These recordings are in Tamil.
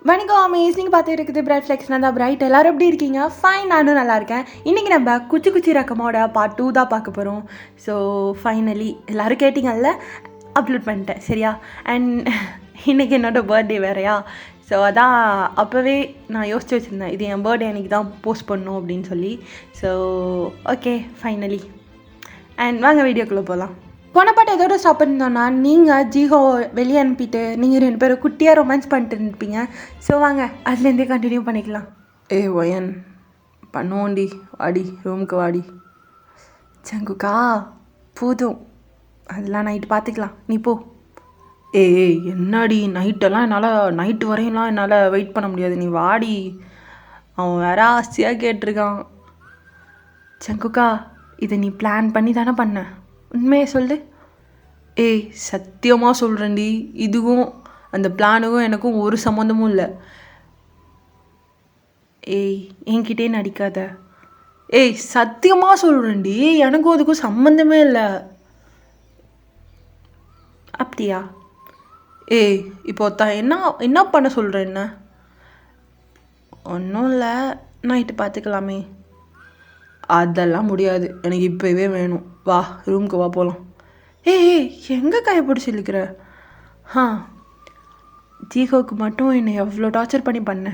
வணக்கம் அமேஸ். நீங்கள் பார்த்து இருக்குது பிரைட் ஃப்ளெக்ஸ். நான் தான் பிரைட். எல்லோரும் எப்படி இருக்கீங்க? ஃபைன், நானும் நல்லா இருக்கேன். இன்றைக்கி நம்ம குச்சி குச்சி ரக்கமோட பார்ட் 2 தான் பார்க்க போகிறோம். ஸோ ஃபைனலி எல்லோரும் கேட்டிங்கல்ல, அப்லோட் பண்ணிட்டேன் சரியா. அண்ட் இன்றைக்கி என்னோடய பர்த்டே வேறையா. ஸோ அதான் அப்போவே நான் யோசிச்சு வச்சுருந்தேன், இது என் பர்த்டே அன்றைக்கி தான் போஸ்ட் பண்ணணும் அப்படின்னு சொல்லி. So okay finally. அண்ட் வாங்க வீடியோக்குள்ளே போகலாம். போன பாட்டு எதோட ஸ்டாப் பண்ணியிருந்தோன்னா, நீங்கள் ஜீஹோ வெளியே அனுப்பிட்டு நீங்கள் 2 பேரும் குட்டியாக ரொமான்ஸ் பண்ணிட்டு இருப்பீங்க. ஸோ வாங்க அதுலேருந்தே கண்டினியூ பண்ணிக்கலாம். ஒயன் பண்ணுவோண்டி, வாடி ரூமுக்கு வாடி. சங்குக்கா போதும், அதெல்லாம் நைட்டு பார்த்துக்கலாம், நீ போ. என்னடி நைட்டெல்லாம் நைட்டு வரையெல்லாம் என்னால் வெயிட் பண்ண முடியாது, நீ வாடி. அவன் வேற ஆசையாக கேட்டிருக்கான். சங்குக்கா இதை நீ பிளான் பண்ணி தானே பண்ண, உண்மையை சொல்லு. சத்தியமாக சொல்கிறேன்டி, இதுவும் அந்த பிளானுக்கும் எனக்கும் ஒரு சம்மந்தமும் இல்லை. என்கிட்டே நடிக்காத. சத்தியமாக சொல்கிறேன்டி, எனக்கும் அதுக்கும் சம்மந்தமே இல்லை. அப்படியா? இப்போ என்ன பண்ண சொல்கிறேன்? என்ன ஒன்றும் இல்லை, நைட்டு பார்த்துக்கலாமே. அதெல்லாம் முடியாது, எனக்கு இப்போவே வேணும். வா ரூமுக்கு வா போகலாம். எங்கே கைப்பிடிச்சி இழுக்கிற? ஜீகோவுக்கு மட்டும் என்னை எவ்வளோ டார்ச்சர் பண்ணி பண்ண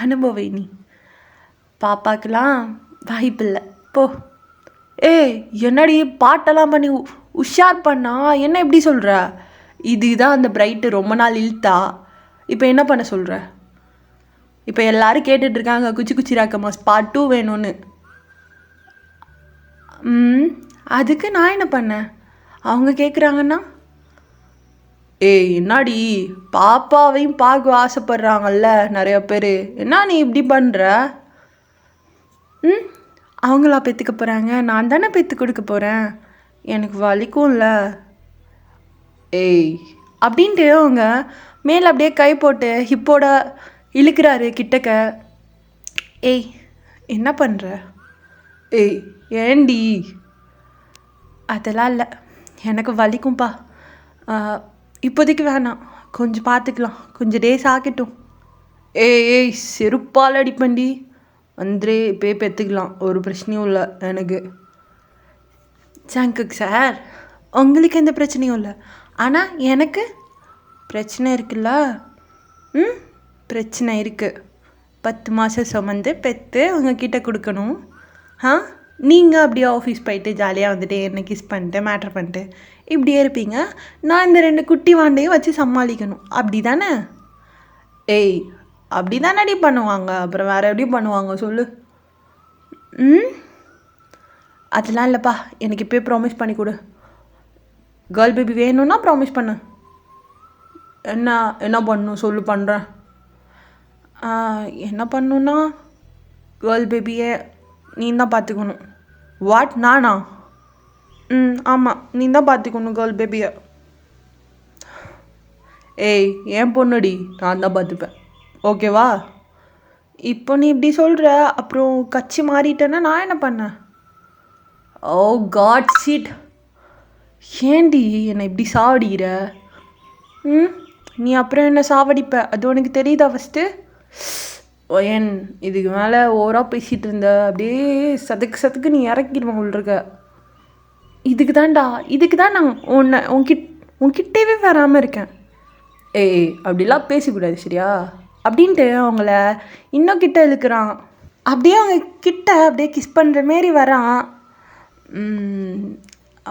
அனுபவை நீ. பாப்பாக்கெல்லாம் வாய்ப்பில்லை போ. என்னடி பாட்டெல்லாம் பண்ணி உஷார் பண்ணா என்ன எப்படி சொல்கிற? இதுதான் அந்த பிரைட்டு ரொம்ப நாள் இழுத்தா, இப்போ என்ன பண்ண சொல்கிற? இப்போ எல்லோரும் கேட்டுட்ருக்காங்க குச்சி குச்சி ராக்கமாஸ் பார்ட் 2 வேணும்னு. அதுக்கு நான் என்ன பண்ணேன்? அவங்க கேட்குறாங்கன்னா என்னாடி பாப்பாவையும் பார்க்க ஆசைப்படுறாங்கல்ல நிறைய பேர், என்ன நீ இப்படி பண்ணுற? அவங்களா பெற்றுக்க போகிறாங்க, நான் தானே பெற்று கொடுக்க போகிறேன், எனக்கு வலிக்கும்ல. அப்படின்ட்டு அவங்க மேலே அப்படியே கை போட்டு ஹிப்போட இழுக்கிறாரு கிட்டக்க. என்ன பண்ணுற? ஏண்டி? அதெல்லாம் இல்லை, எனக்கு வலிக்கும்பா. இப்போதைக்கு வேணாம், கொஞ்சம் பார்த்துக்கலாம், கொஞ்சம் டேஸ் ஆகட்டும். செருப்பால் அடிப்பண்டி. வந்துரே இப்போ பெற்றுக்கலாம், ஒரு பிரச்சனையும் இல்லை எனக்கு. சங்குக் சார், உங்களுக்கு எந்த பிரச்சனையும் இல்லை, ஆனால் எனக்கு பிரச்சனை இருக்குல்ல. பிரச்சனை இருக்குது. 10 மாதம் சுமந்து பெற்று உங்ககிட்ட கொடுக்கணும். நீங்கள் அப்படியே ஆஃபீஸ் போயிட்டு ஜாலியாக வந்துட்டு என்ன கிஸ் பண்ணிட்டு மேட்ரு பண்ணிட்டு இப்படியே இருப்பீங்க. நான் இந்த 2 குட்டி வாண்டையும் வச்சு சமாளிக்கணும், அப்படி தானே? அப்படி தானே பண்ணுவாங்க, அப்புறம் வேறு எப்படி பண்ணுவாங்க சொல்லு? அதெல்லாம் இல்லைப்பா, எனக்கு இப்போயே ப்ராமிஸ் பண்ணி கொடு. கேர்ள் பேபி வேணும்னா ப்ராமிஸ் பண்ணு. என்ன பண்ணணும் சொல்லு, பண்ணுறேன். என்ன பண்ணுன்னா, கேர்ள் பேபியை நீ தான் பார்த்துக்கணும். வாட், நானா? ஆமாம், நீ தான் பார்த்துக்கணும் கேர்ள் பேபியை. ஏன் பொண்ணுடி, நான் தான் பார்த்துப்பேன், ஓகேவா? இப்போ நீ இப்படி சொல்கிற, அப்புறம் கட்சி மாறிட்டேன்னா நான் என்ன பண்ணேன்? God shit. ஏண்டி என்னை இப்படி சாவடிக்கிற? நீ அப்புறம் என்ன சாவடிப்ப, அது உனக்கு தெரியுதா ஃபஸ்ட்டு? ஒயன் இதுக்கு மேலே ஓவராக பேசிகிட்டு இருந்த, அப்படியே சதுக்கு நீ இறக்கிடுவான் உள்ருக்க. இதுக்கு தான் நான் உன்கிட்டவே வராமல் இருக்கேன். அப்படிலாம் பேசக்கூடாது சரியா? அப்படின்ட்டு அவங்கள இன்னும் கிட்ட இழுக்கிறான். அப்படியே அவங்க கிட்ட அப்படியே கிஸ் பண்ணுற மாரி வரான்.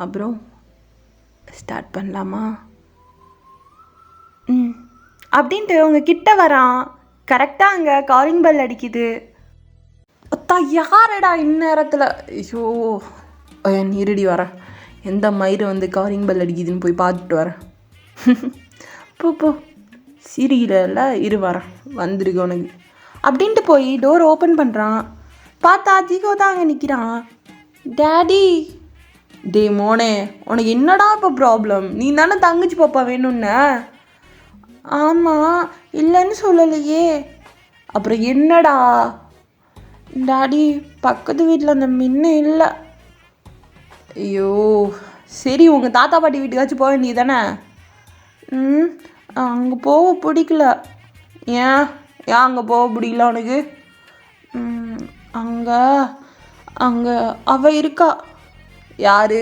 அப்புறம் ஸ்டார்ட் பண்ணலாமா? அப்படின்ட்டு அவங்க கிட்ட வரான். கரெக்டாக அங்கே காலிங் பெல் அடிக்குது. யாரடா இந்நேரத்தில்? ஐயோ இருடி வரேன், எந்த மயிறு வந்து காலிங் பெல் அடிக்குதுன்னு போய் பார்த்துட்டு வரேன். போ சிரியில இரு வரேன், வந்துருக்கு உனக்கு அப்படின்ட்டு போய் டோர் ஓப்பன் பண்ணுறான். பார்த்தா ஜீகோ தான் அங்கே நிற்கிறான். டேடி. மோனே, உனக்கு என்னடா இப்போ ப்ராப்ளம்? நீ தானே தங்கச்சி பாப்பா வேணும்னு? ஆமாம், இல்லைன்னு சொல்லலையே. அப்புறம் என்னடா? டாடி, பக்கத்து வீட்டில் அந்த மின்னு இல்லை. ஐயோ சரி, உங்கள் தாத்தா பாட்டி வீட்டுக்காச்சும் போக வேண்டியது தானே? அங்கே போக பிடிக்கல. ஏன், ஏன் அங்கே போக முடியல உனக்கு? அங்கே அங்கே அவ இருக்கா. யாரு?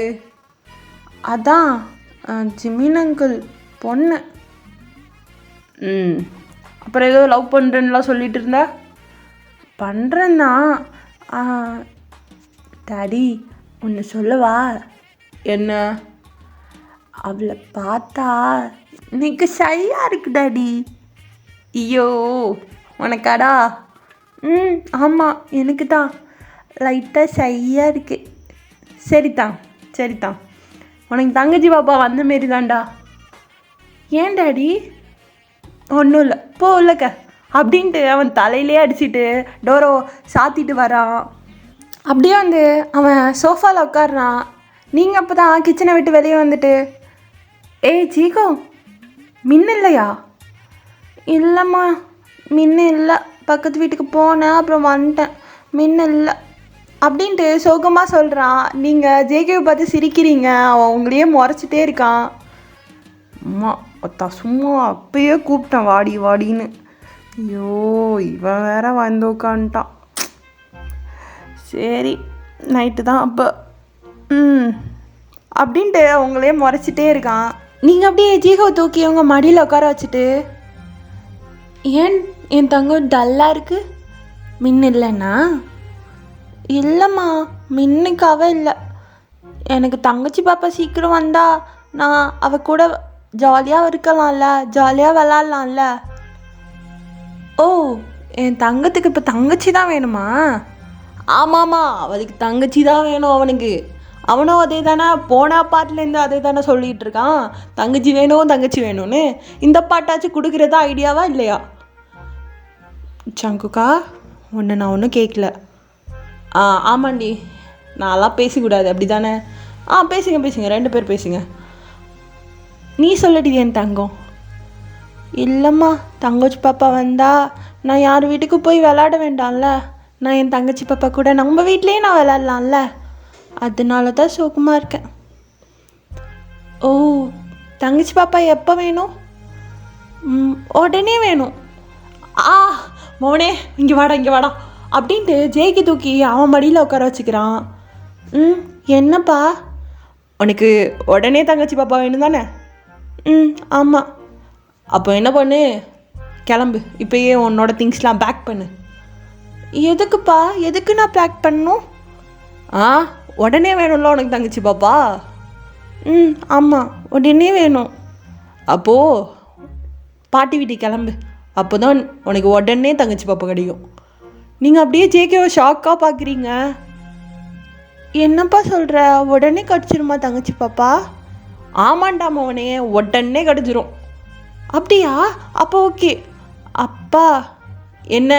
அதான் ஜிமின் அங்கிள் பொண்ணு. அப்புறம் ஏதோ லவ் பண்ணுறேன்னுலாம் சொல்லிட்டு இருந்தா. பண்ணுறேன்னா டாடி ஒன்று சொல்லவா? என்ன? அவளை பார்த்தா எனக்கு ஷையாக இருக்கு டாடி. ஐயோ உனக்காடா? ஆமாம் எனக்கு தான் லைட்டாக ஷையாக இருக்கு. சரிதான் சரிதான், உனக்கு தங்கச்சி பாப்பா வந்த மாரி தான்டா. ஏன் டாடி? ஒன்றும் இல்லை, போ இல்லைக்க அப்படின்ட்டு அவன் தலையிலே அடிச்சுட்டு டோரை சாத்திட்டு வரான். அப்படியே வந்து அவன் சோஃபாவில் உட்காடுறான். நீங்கள் அப்போ தான் கிச்சனை விட்டு வெளியே வந்துட்டு, ஏய் ஜீகோ மின்னு இல்லையா? இல்லைம்மா மின்னு இல்லை, பக்கத்து வீட்டுக்கு போனேன் அப்புறம் வந்துட்டேன், மின்னு இல்லை அப்படின்ட்டு சோகமாக சொல்கிறான். நீங்கள் ஜேகேவை பார்த்து சிரிக்கிறீங்க. அவன் உங்களையே முறைச்சிட்டே இருக்கான். அம்மா ஒத்தா சும்மா அப்பயே கூப்பிட்டேன் வாடி வாடின்னு. ஐயோ இவன் வேற வந்து உட்காந்துட்டான். சரி நைட்டு தான் அப்போ அப்படின்ட்டு அவங்களே முறைச்சிட்டே இருக்கான். நீங்கள் அப்படியே ஜீகோ தூக்கி அவங்க மடியில் உட்கார வச்சுட்டு, ஏன் என் தங்கம் டல்லாக இருக்கு? மின்னு இல்லைன்னா? இல்லைம்மா மின்னுக்காக இல்லை, எனக்கு தங்கச்சி பாப்பா சீக்கிரம் வந்தா நான் அவ கூட ஜாலியாக இருக்கலாம்ல, ஜாலியாக விளாட்லாம்ல. ஓ என் தங்கத்துக்கு இப்போ தங்கச்சி தான் வேணுமா? ஆமாம்மா அவளுக்கு தங்கச்சி தான் வேணும் அவனுக்கு. அவனும் அதே தானே போன பாட்டிலேருந்து அதே தானே சொல்லிகிட்டு இருக்கான், தங்கச்சி வேணும் தங்கச்சி வேணும்னு. இந்த பாட்டாச்சும் கொடுக்குறதா ஐடியாவா இல்லையா? சங்குக்கா ஒன்று நான் ஒன்றும் கேட்கல. ஆமாண்டி நான்லாம் பேசக்கூடாது அப்படி தானே? பேசுங்க பேசுங்க, 2 பேர் பேசுங்க. நீ சொல்லடி என் தங்கம். இல்லைம்மா தங்கச்சி பாப்பா வந்தா நான் யார் வீட்டுக்கு போய் விளாட வேண்டாம்ல, நான் என் தங்கச்சி பாப்பா கூட நம்ம வீட்லேயே நான் விளாட்லாம்ல, அதனால தான் சோகமாக இருக்கேன். ஓ தங்கச்சி பாப்பா எப்போ வேணும்? உடனே வேணும். மோனே இங்கே வாடா இங்கே வாடா அப்படின்ட்டு ஜேகி தூக்கி அவன் மடியில் உட்கார வச்சுக்கிறான். என்னப்பா உனக்கு உடனே தங்கச்சி பாப்பா வேணும் தானே? ஆமாம். அப்போ என்ன பண்ணு, கிளம்பு இப்போயே உன்னோட திங்ஸ்லாம் பேக் பண்ணு. எதுக்குப்பா? எதுக்கு நான் பேக் பண்ணணும்? உடனே வேணும்ல உனக்கு தங்கச்சி பாப்பா. ஆமாம் உடனே வேணும். அப்போது பாட்டி வீட்டுக்கு கிளம்பு, அப்போ தான் உனக்கு உடனே தங்கச்சி பாப்பா கிடைக்கும். நீங்கள் அப்படியே ஜேகேவை ஷாக்காக பார்க்குறீங்க. என்னப்பா சொல்கிற? உடனே கிடச்சிருமா தங்கச்சி பாப்பா? ஆமாண்டா மோனே உடனே கிடச்சிரும். அப்படியா? அப்போ ஓகே. அப்பா என்ன?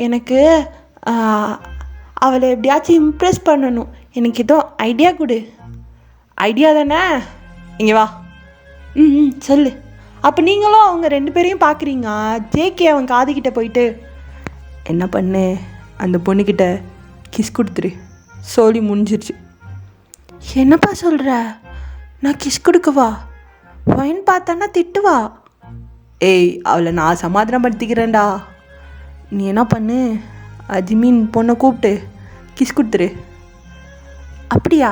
எனக்கு அவளை எப்படியாச்சும் இம்ப்ரெஸ் பண்ணணும், எனக்கு ஏதோ ஐடியா கொடு. ஐடியா தானே? இங்கே வா. சொல்லு. அப்போ நீங்களும் அவங்க 2 பேரையும் பார்க்குறீங்க. ஜேகே அவன் காதுகிட்ட போயிட்டு, என்ன பண்ணு அந்த பொண்ணுக்கிட்ட கிஸ் கொடுத்துரு, சோலி முடிஞ்சிருச்சு. என்னப்பா சொல்கிற? நான் கிஸ் கொடுக்கவா? ஃபைன் பார்த்தானா திட்டுவா. ஏய் அவளை நான் சமாதானப்படுத்திக்கிறேன்டா. நீ என்ன பண்ணு, அஜ்மீன் பொண்ணை கூப்பிட்டு கிஸ் கொடுத்துரு. அப்படியா?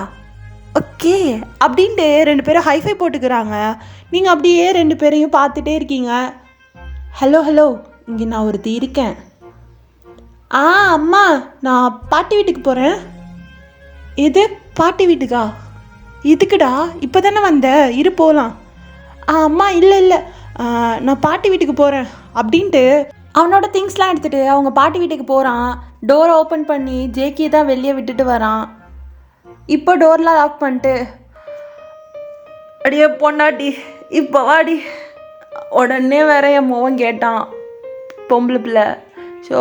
ஓகே அப்படின்ட்டு 2 பேரும் ஹைஃபை போட்டுக்கிறாங்க. நீங்கள் அப்படியே 2 பேரையும் பார்த்துட்டே இருக்கீங்க. ஹலோ ஹலோ இங்கே நான் ஒருத்தி இருக்கேன். அம்மா நான் பாட்டி வீட்டுக்கு போகிறேன். எது பாட்டி வீட்டுக்கா? இதுக்குடா இப்போ தானே வந்த, இரு போகலாம். அம்மா இல்லை இல்லை நான் பாட்டி வீட்டுக்கு போகிறேன் அப்படின்ட்டு அவனோட திங்ஸ்லாம் எடுத்துகிட்டு அவங்க பாட்டி வீட்டுக்கு போகிறான். டோரை ஓப்பன் பண்ணி ஜேகே தான் வெளியே விட்டுட்டு வரான். இப்போ டோர்லாம் லாக் பண்ணிட்டு, அடியே பொண்டாட்டி இப்போ வாடி. உடனே வேற என் மோவன் கேட்டான், பொம்பளை பிள்ளை. ஸோ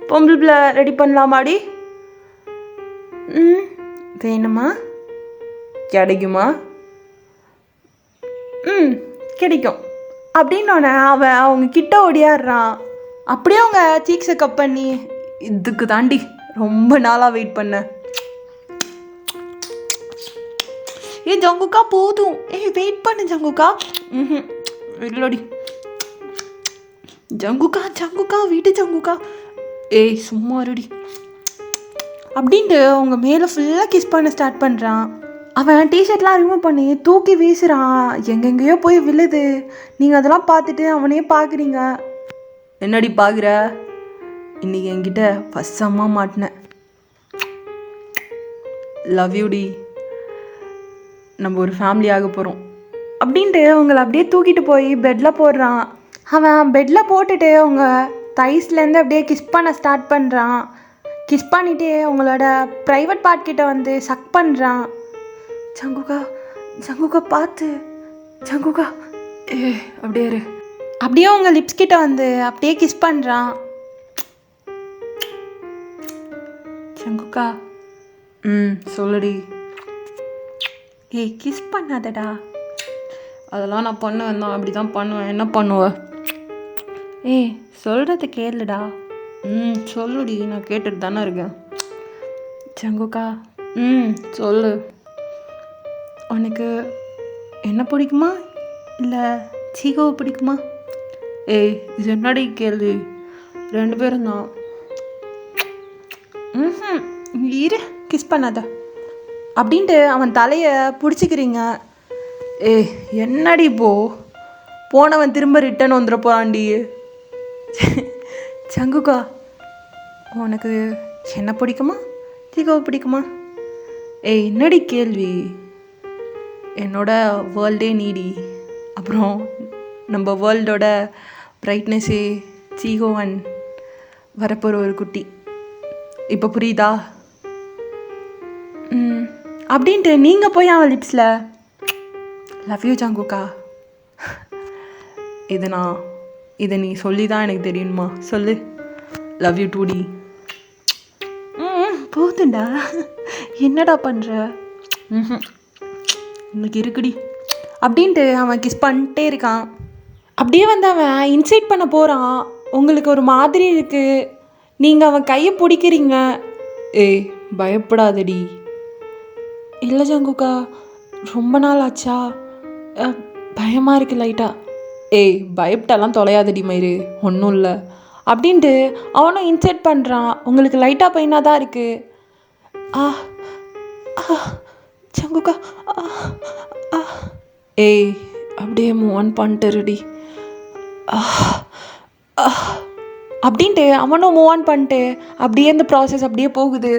பொம்பளை பிள்ளை ரெடி பண்ணலாமாடி? வேணுமா? கிடைக்குமா? கிடைக்கும் அப்படின்னோடனே அவன் அவங்க கிட்ட ஓடியாடுறான். அப்படியே அவங்க சீக்ஸை கப் பண்ணி, இதுக்கு தாண்டி ரொம்ப நாளாக வெயிட் பண்ண. ஜங்குக்கா போதும், வெயிட் பண்ணு ஜங்குக்கா. இல்லடி ஜங்குக்கா ஜங்குக்கா வீட்டு ஜங்குக்கா ஏய் சும்மா ரெடி அப்படின்ட்டு அவங்க மேலே ஃபுல்லாக கிஸ் பண்ண ஸ்டார்ட் பண்ணுறான். அவன் டிஷர்ட்லாம் ரிமூவ் பண்ணி தூக்கி வீசுகிறான். எங்கெங்கேயோ போய் விழுது. நீங்கள் அதெல்லாம் பார்த்துட்டு அவனையே பார்க்குறீங்க. என்னடி பார்க்குற? இன்றைக்கி என்கிட்ட ஃபஸ்ட் மாட்டினேன். லவ் யூடி, நம்ம ஒரு ஃபேமிலி ஆக போகிறோம் அப்படின்ட்டு அவங்கள அப்படியே தூக்கிட்டு போய் பெட்டில் போடுறான். அவன் பெட்டில் போட்டுட்டு அவங்க தைஸ்லேருந்து அப்படியே கிஸ் பண்ண ஸ்டார்ட் பண்ணுறான். கிஸ் பண்ணிவிட்டு அவங்களோட ப்ரைவேட் பார்ட் கிட்ட வந்து சக் பண்ணுறான். ஜங்குக்கா ஜங்குக்கா பார்த்து ஜங்குக்கா அப்படியே இரு. அப்படியே அவங்க லிப்ஸ் கிட்ட வந்து அப்படியே கிஸ் பண்ணுறான். ஜங்குக்கா சொல்லுடி. கிஸ் பண்ணாதடா. அதெல்லாம் நான் பண்ணுவேன் தான், அப்படி தான் பண்ணுவேன். என்ன பண்ணுவேன்? சொல்கிறது கேளுடா. சொல்லுடி, நான் கேட்டுட்டு தானே இருக்கேன். ஜங்குக்கா சொல்லு. உனக்கு என்ன பிடிக்குமா இல்லை சீகோவை பிடிக்குமா? இது என்னடி கேள்வி? 2 பேரும் தான். இரு, கிஸ் பண்ணாத அப்படின்ட்டு அவன் தலையை பிடிச்சிக்கிறீங்க. என்னடி போனவன் திரும்ப ரிட்டன் வந்துட போகிறான்டி. ஜங்குக்கா உனக்கு என்ன பிடிக்குமா சீகோவை பிடிக்குமா? என்னடி கேள்வி? என்னோட வேர்ல்டே நீடி. அப்புறம் நம்ம வேர்ல்டோட பிரைட்னஸ்ஸே சீகோவன் வரப்போகிற ஒரு குட்டி. இப்போ புரியுதா? அப்படின்ட்டு நீங்கள் போய் அவன் லிப்ஸில் லவ் யூ ஜங்குக்கா. இதை நீ சொல்லி தான் எனக்கு தெரியணுமா? சொல்லு. லவ் யூ டூடி. போதுண்டா, என்னடா பண்ணுற? இன்னைக்கு இருக்குடி அப்படின்ட்டு அவன் கிஸ் பண்ணிட்டே இருக்கான். அப்படியே வந்து அவன் இன்சைட் பண்ண போகிறான். உங்களுக்கு ஒரு மாதிரி இருக்குது. நீங்கள் அவன் கையை பிடிக்கிறீங்க. பயப்படாதடி. இல்லை ஜங்குக்கா, ரொம்ப நாள் ஆச்சா, பயமாக இருக்குது லைட்டாக. பயப்பட்டாலாம் தொலையாதடி மயிறு, ஒன்றும் இல்லை அப்படின்ட்டு அவனும் இன்சைட் பண்ணுறான். உங்களுக்கு லைட்டாக பெயினாக தான் இருக்குது. ஜங்குக்கா அப்படியே மூவ் ஆன் பண்ணிட்டுருடி அப்படின்ட்டு அவனும் மூவ் ஆன் பண்ணிட்டு அப்படியே இந்த ப்ராசஸ் அப்படியே போகுது.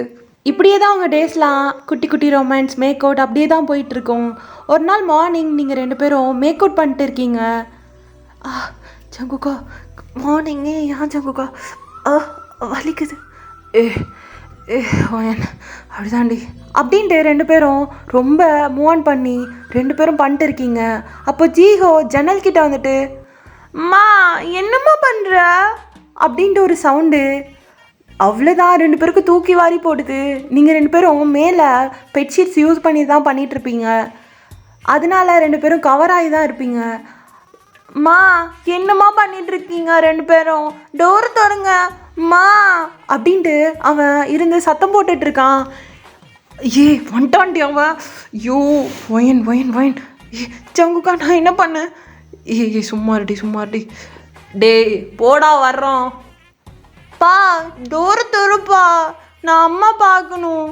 இப்படியே தான் அவங்க டேஸ்லாம் குட்டி குட்டி ரொமான்ஸ் மேக் அவுட் அப்படியே தான் போயிட்டுருக்கோம். ஒரு நாள் மார்னிங் நீங்கள் 2 பேரும் மேக் அவுட் பண்ணிட்டு இருக்கீங்க. ஜங்குக்கா மார்னிங்கே ஏன் ஜங்குக்கா வலிக்குது? அப்படிதாண்டி அப்படின்ட்டு 2 பேரும் ரொம்ப மூவ் ஆன் பண்ணி 2 பேரும் பண்ணிட்டு இருக்கீங்க. அப்போ ஜீஹோ ஜன்னல் கிட்ட வந்துட்டு அம்மா என்னம்மா பண்ணுற அப்படின்ட்டு ஒரு சவுண்டு. அவ்வளோதான், 2 பேருக்கும் தூக்கி வாரி போடுது. நீங்கள் 2 பேரும் மேலே பெட்ஷீட்ஸ் யூஸ் பண்ணி தான் பண்ணிகிட்ருப்பீங்க. அதனால 2 பேரும் கவர் ஆகி தான் இருப்பீங்க. மா என்னம்மா பண்ணிகிட்ருக்கீங்க 2 பேரும்? டோர் திறங்க மா அப்படின்ட்டு அவன் இருந்து சத்தம் போட்டுட்ருக்கான். வந்துட்டான்டி அவன். ஒயன் ஜங்குக்கா நான் என்ன பண்ணேன்? சும்மாருடி. டேய் போடா வர்றோம். பா டோரு தொறுப்பா, நான் அம்மா பார்க்கணும்.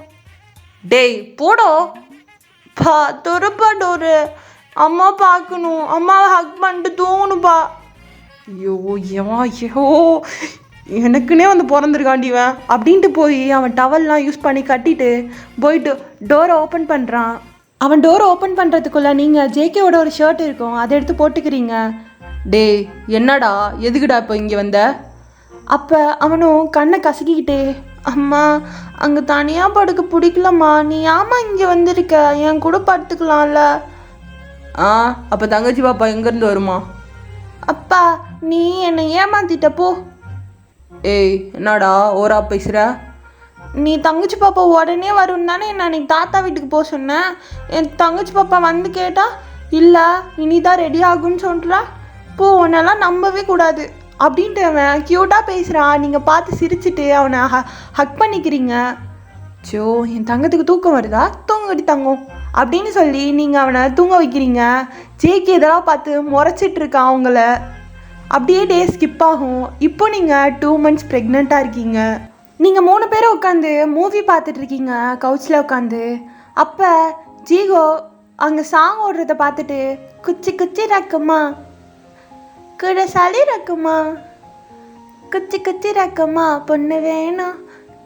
டேய் போடோ பா, தொறுப்பா டோரு, அம்மா பார்க்கணும், அம்மாவை ஹக் பண்ணிட்டு தூங்கணுப்பா. எனக்குன்னே வந்து பிறந்திருக்காண்டிவன் அப்படின்ட்டு போய் அவன் டவல்லாம் யூஸ் பண்ணி கட்டிட்டு போயிட்டு டோரை ஓப்பன் பண்ணுறான். அவன் டோரை ஓப்பன் பண்ணுறதுக்குள்ளே நீங்கள் ஜேகேவோட ஒரு ஷர்ட் இருக்கும், அதை எடுத்து போட்டுக்கிறீங்க. டேய் என்னடா, எதுக்குடா இப்போ இங்கே வந்த? அப்போ அவனும் கண்ணை கசக்கிக்கிட்டே, அம்மா அங்கே தனியாக படுக்க பிடிக்கலம்மா, நீ ஏம்மா இங்கே வந்திருக்க, என் கூட படுத்துக்கலாம்ல. அப்போ தங்கச்சி பாப்பா எங்கேருந்து வருமா? அப்பா நீ என்னை ஏமாத்திட்ட போ. என்னடா ஓரா பேசுகிற? நீ தங்கச்சி பாப்பா உடனே வரும்னு தானே நான் அன்றைக்கி தாத்தா வீட்டுக்கு போக சொன்னேன். என் தங்கச்சி பாப்பா வந்து கேட்டால் இல்லை இனிதான் ரெடி ஆகுன்னு சொல்கிறா. போ, உன்னெல்லாம் நம்பவே கூடாது அப்படின்ட்டு அவன் க்யூட்டாக பேசுகிறான். நீங்கள் பார்த்து சிரிச்சுட்டு அவனை ஹக் பண்ணிக்கிறீங்க. என் தங்கத்துக்கு தூக்கம் வருதா, தூங்கடி தங்கம் அப்படின்னு சொல்லி நீங்கள் அவனை தூங்க வைக்கிறீங்க. ஜேகே இதெல்லாம் பார்த்து முறைச்சிட்ருக்கான் அவங்கள. அப்படியே டே ஸ்கிப் ஆகும். இப்போ நீங்கள் 2 months ப்ரெக்னெண்ட்டாக இருக்கீங்க. நீங்கள் 3 பேரும் உட்காந்து மூவி பார்த்துட்ருக்கீங்க கவுச்சில் உட்காந்து. அப்போ ஜீகோ அங்கே சாங் ஓடுறத பார்த்துட்டு குச்சி குச்சி ரக்கம்மா கூட சளி ரக்கம்மா குச்சி குச்சி ரக்கம்மா பொண்ணு வேணும்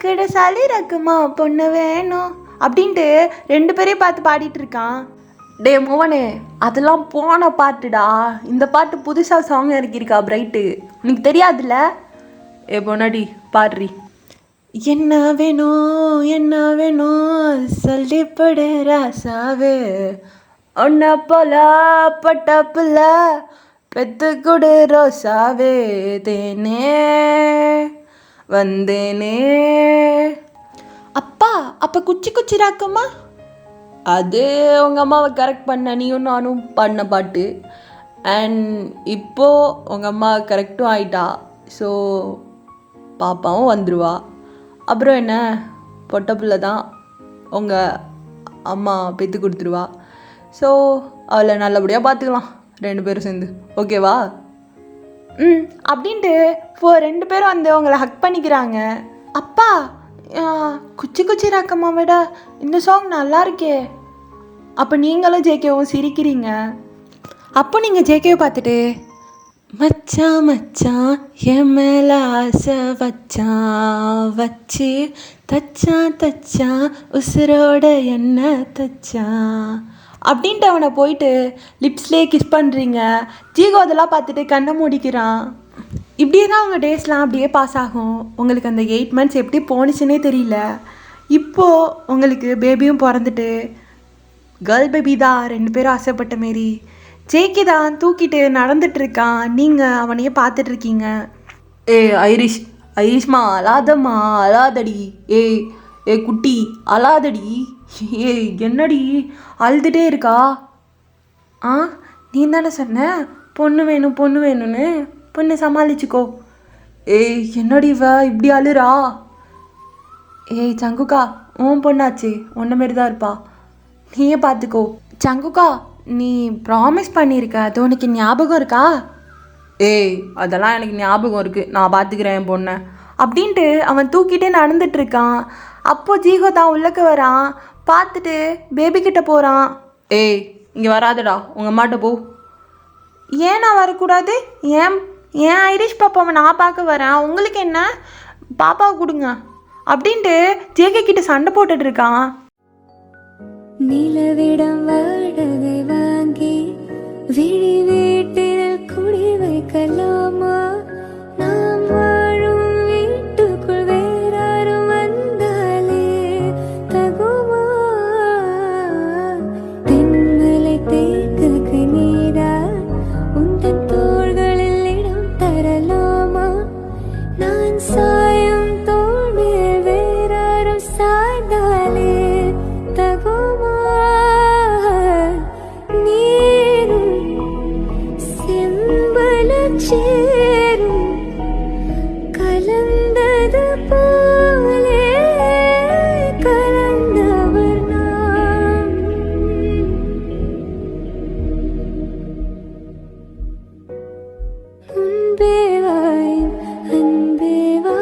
கூட சளி ரக்கம்மா பொண்ணு வேணும் அப்படின்ட்டு 2 பேரையும் பார்த்து பாடிட்டு இருக்கான். டே மோவனே, அதெல்லாம் போன பாட்டுடா. இந்த பாட்டு புதுசாக சாங் இறக்கியிருக்கா பிரைட்டு, உனக்கு தெரியாதுல்ல? ஏ பொன்னாடி பாடுறி. என்ன வேணும் சொல்லிப்படு ராசாவே, ஒன்ன போல பட்டப்புல பெத்து கொடு ரோசாவே, தேனே வந்தேனே. அப்பா அப்போ குச்சி குச்சி ராக்கம்மா அது உங்கள் அம்மாவை கரெக்ட் பண்ண நீயும் நானும் பாடின பாட்டு. அண்ட் இப்போது உங்கள் அம்மா கரெக்டும் ஆயிட்டா. ஸோ பாப்பாவும் வந்துடுவா. அப்புறம் என்ன, பொட்ட பிள்ளை தான் உங்கள் அம்மா பெற்று கொடுத்துருவா. ஸோ அவளை நல்லபடியாக பார்த்துக்கலாம் 2 பேரும் சேர்ந்து, ஓகேவா? அப்படின்ட்டு இப்போ 2 பேரும் வந்து அவங்கள ஹக் பண்ணிக்கிறாங்க. அப்பா குச்சி குச்சி ராக்கம்மா விட இந்த சாங் நல்லா இருக்கே. அப்போ நீங்களும் ஜேகேவும் சிரிக்கிறீங்க. அப்போ நீங்கள் ஜேகேவை பார்த்துட்டு மச்சான் மச்சான் என் மேலே ஆசை வச்சு தச்சான் உசுரோட என்ன தச்சான் அப்படின்ட்டு அவனை போயிட்டு லிப்ஸ்லேயே கிஸ் பண்ணுறீங்க. ஜீகோ அதெல்லாம் பார்த்துட்டு கண்ணை மூடிக்கிறான். இப்படியே தான் அவங்க டேஸ்லாம் அப்படியே பாஸ் ஆகும். உங்களுக்கு அந்த 8 months எப்படி போணுச்சுன்னே தெரியல. இப்போது உங்களுக்கு பேபியும் பிறந்துட்டு கேர்ள் பேபி தான் 2 பேரும் ஆசைப்பட்ட மாரி. ஜேகே தான் தூக்கிட்டு நடந்துட்டுருக்கான். நீங்கள் அவனையே பார்த்துட்ருக்கீங்க. ஐரிஷ்மா அழாதம்மா அழாதடி. ஏ குட்டி அழாதடி. என்னடி அழுதுகிட்டே இருக்கா? நீ தானே சொன்ன பொண்ணு வேணும்னு, பொண்ணை சமாளிச்சுக்கோ. என்னடி இப்படி அழுறா? சங்குக்கா உன் பொண்ணாச்சு, உன்ன மாரி தான் இருப்பா, நீயே பார்த்துக்கோ. சங்குக்கா நீ ப்ராமிஸ் பண்ணியிருக்க, அது உனக்கு ஞாபகம் இருக்கா? அதெல்லாம் எனக்கு ஞாபகம் இருக்குது, நான் பார்த்துக்கிறேன் என் பொண்ணை அப்படின்ட்டு அவன் தூக்கிட்டே நடந்துட்டுருக்கான். அப்போது ஜீகோ தான் உள்ளக்க வரான். பார்த்துட்டு பேபிக்கிட்ட போகிறான். இங்கே வராதடா, உங்கள் அம்மாட்ட போ. ஏன் நான் வரக்கூடாது? ஏன் ஐரிஷ் பாப்பாவை நான் பார்க்க வரேன், உங்களுக்கு என்ன? பாப்பாவை கொடுங்க அப்படின்ட்டு ஜேகே கிட்ட சண்டை போட்டுட்டு இருக்கான். நிலவிடம் வாடகை வாங்கி விழி வீட்டில் குடி வைக்கலாமா? நாம் வாழும் வீட்டுக்குள் வேறாரும் வந்தாலே தகுமா? தென்மலை தேக்கு நீரா உந்தன் தோள்களில் இடம் தரலாமா? நான் சாயும் தோள் மேல் வேறாரும் சாய்ந்தாலே தகுமா? நீரும் செம்பலச்சேரும் கலந்தது போலே கலந்தவர் நாம். முன்பேவாயும் அன்பேவா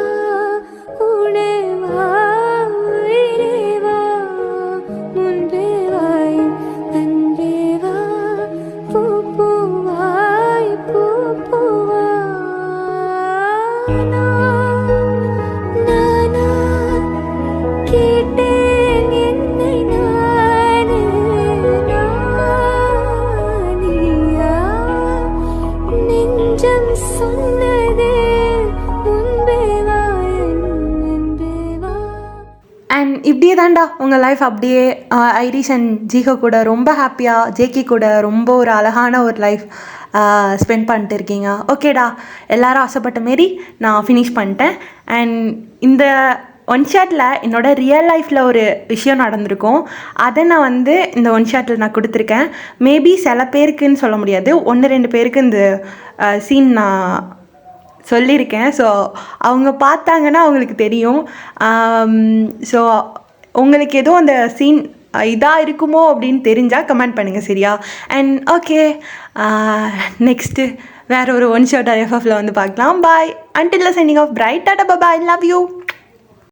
உணேவா உயிரேவா. முன்பேவாயும் அன்பேவா பூப்பூவாய் பூப்பூவா. நானா கேட்டேன் என்னை நானே நானியா. நெஞ்சம் சொன்னதே முன்பேவா என் அன்பேவா. அண்ட் இப்படியே தான்டா உங்கள் லைஃப் அப்படியே ஐரிஷ் அண்ட் ஜீகோ கூட ரொம்ப ஹாப்பியாக, ஜேகே கூட ரொம்ப ஒரு அழகான ஒரு லைஃப் ஸ்பெண்ட் பண்ணிட்டு இருக்கீங்க. ஓகேடா, எல்லாரும் ஆசைப்பட்ட மாரி நான் ஃபினிஷ் பண்ணிட்டேன். அண்ட் இந்த ஒன் ஷாட்டில் என்னோடய ரியல் லைஃப்பில் ஒரு விஷயம் நடந்திருக்கும். அதை நான் வந்து இந்த ஒன் ஷாட்டில் நான் கொடுத்துருக்கேன். மேபி சில பேருக்குன்னு சொல்ல முடியாது, 1-2 பேருக்கு இந்த சீன் நான் சொல்லியிருக்கேன். ஸோ அவங்க பார்த்தாங்கன்னா அவங்களுக்கு தெரியும். ஸோ உங்களுக்கு எதுவும் அந்த சீன் இதாக இருக்குமோ அப்படின்னு தெரிஞ்சால் கமெண்ட் பண்ணுங்கள், சரியா? அண்ட் ஓகே, நெக்ஸ்ட்டு வேறு ஒரு ஒன் ஷாட் எஃப்எஃப்ல வந்து பார்க்கலாம். Bye. Until shining of bright. டாடா பாய். Love you.